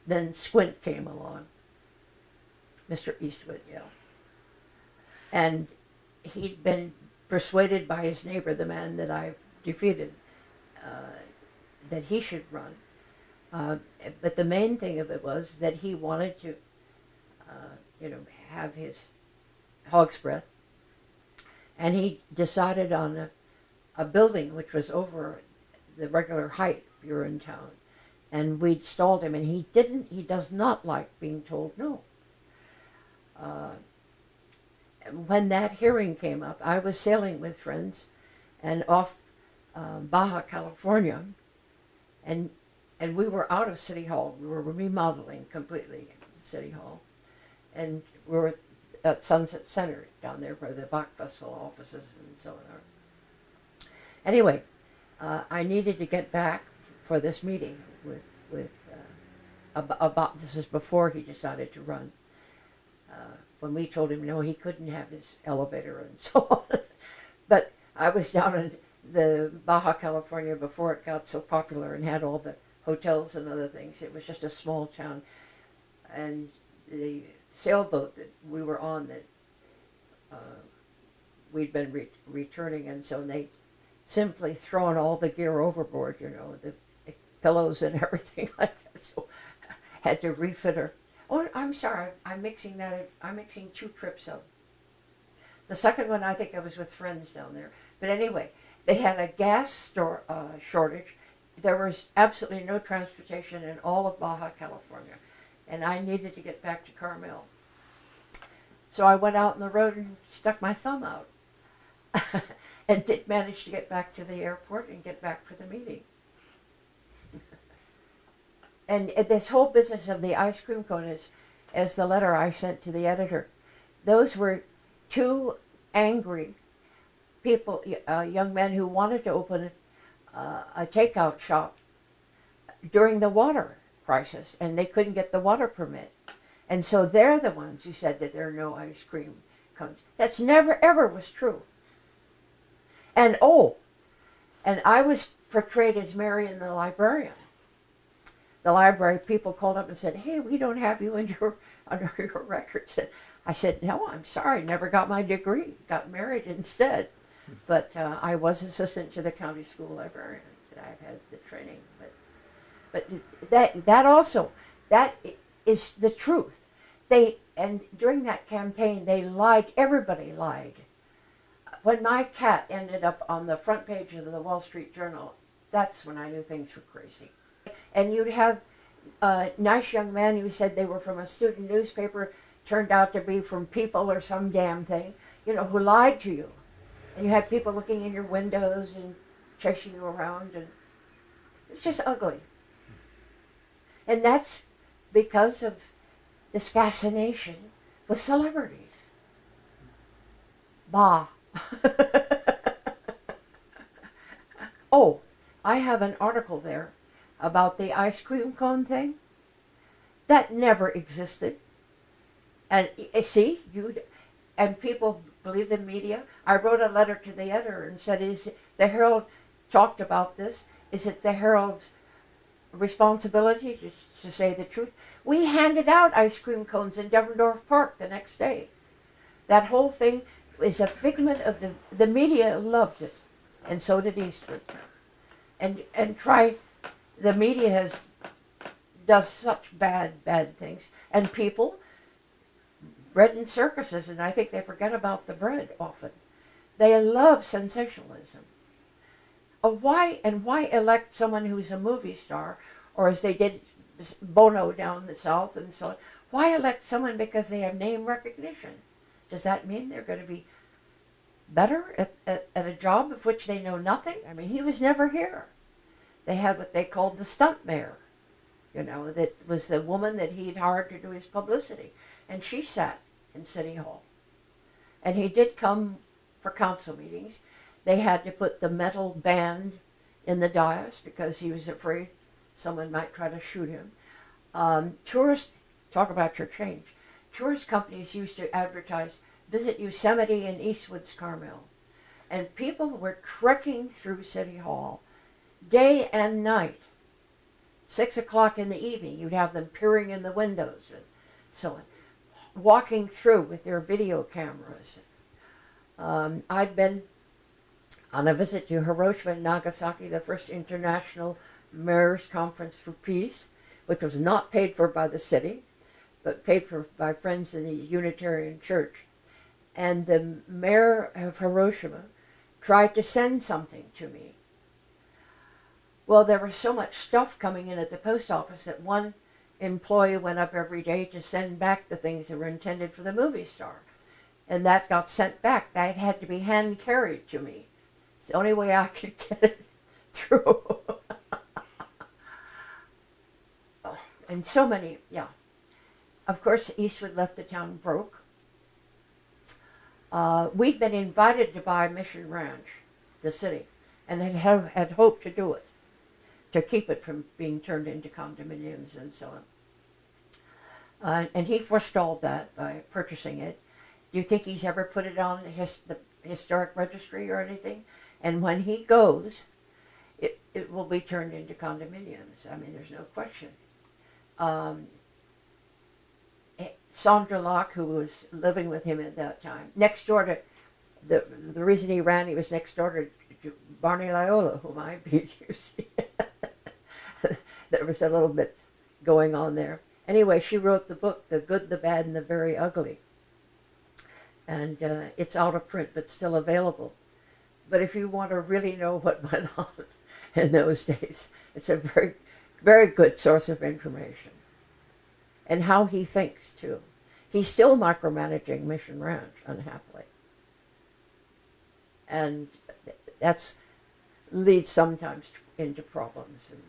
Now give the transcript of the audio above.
then Squint came along, Mr. Eastwood, yeah. And he'd been persuaded by his neighbor, the man that I defeated, that he should run. But the main thing of it was that he wanted to, have his hog's breath. And he decided on a building which was over the regular height if you're in town. And we'd stalled him, and he does not like being told no. When that hearing came up, I was sailing with friends and off Baja California, and we were out of City Hall. We were remodeling completely City Hall, and we were at Sunset Center down there where the Bach Festival offices and so on are. Anyway, I needed to get back for this meeting with about this is before he decided to run. When we told him no, he couldn't have his elevator and so on. But I was down in the Baja California before it got so popular and had all the hotels and other things. It was just a small town, and the sailboat that we were on that we'd been returning, and so they simply thrown all the gear overboard, the pillows and everything like that. So had to refit her. Oh, I'm sorry, I'm mixing two trips up. The second one, I think I was with friends down there. But anyway, they had a gas shortage. There was absolutely no transportation in all of Baja California. And I needed to get back to Carmel. So I went out on the road and stuck my thumb out. And did manage to get back to the airport and get back for the meeting. And this whole business of the ice cream cone is, as the letter I sent to the editor, those were two angry people, young men who wanted to open a takeout shop during the water crisis, and they couldn't get the water permit. And so they're the ones who said that there are no ice cream cones. That's never, ever was true. And I was portrayed as Marion the librarian. The library people called up and said, "Hey, we don't have you under your records." And I said, "No, I'm sorry, never got my degree. Got married instead." But I was assistant to the county school librarian. I've had the training. But that is the truth. And during that campaign, they lied. Everybody lied. When my cat ended up on the front page of the Wall Street Journal, that's when I knew things were crazy. And you'd have a nice young man who said they were from a student newspaper, turned out to be from People or some damn thing, who lied to you. And you had people looking in your windows and chasing you around, and it's just ugly. And that's because of this fascination with celebrities. Bah. Oh, I have an article there about the ice cream cone thing. That never existed. And see, and people believe the media. I wrote a letter to the editor and said, the Herald talked about this. Is it the Herald's responsibility to say the truth? We handed out ice cream cones in Devendorf Park the next day. That whole thing is a figment of the media loved it, and so did Eastwood. And the media does such bad things, and people bread in circuses, and I think they forget about the bread often. They love sensationalism. Why elect someone who's a movie star, or as they did Bono down the South and so on? Why elect someone because they have name recognition? Does that mean they're going to be better at a job of which they know nothing? I mean, he was never here. They had what they called the stunt mayor, that was the woman that he'd hired to do his publicity. And she sat in City Hall. And he did come for council meetings. They had to put the metal band in the dais because he was afraid someone might try to shoot him. Tourists, talk about your change. Tourist companies used to advertise, visit Yosemite and Eastwood's Carmel. And people were trekking through City Hall day and night 6 o'clock in the evening, you'd have them peering in the windows and so on, walking through with their video cameras. I'd been on a visit to Hiroshima and Nagasaki, the first international mayor's conference for peace, which was not paid for by the city, but paid for by friends in the Unitarian Church. And the mayor of Hiroshima tried to send something to me. Well, there was so much stuff coming in at the post office that one employee went up every day to send back the things that were intended for the movie star. And that got sent back. That had to be hand carried to me. It's the only way I could get it through. Oh, and so many, yeah. Of course, Eastwood left the town broke. We'd been invited to buy Mission Ranch, the city, and had hoped to do it, to keep it from being turned into condominiums and so on. And he forestalled that by purchasing it. Do you think he's ever put it on the historic registry or anything? And when he goes, it will be turned into condominiums. I mean, there's no question. Sandra Locke, who was living with him at that time, next door to, the reason he ran, he was next door to Barney Loyola, whom I beat, you see. There was a little bit going on there. Anyway, she wrote the book, The Good, the Bad, and the Very Ugly. And it's out of print, but still available. But if you want to really know what went on in those days, it's a very, very good source of information. And how he thinks, too. He's still micromanaging Mission Ranch, unhappily. And that's leads sometimes into problems. And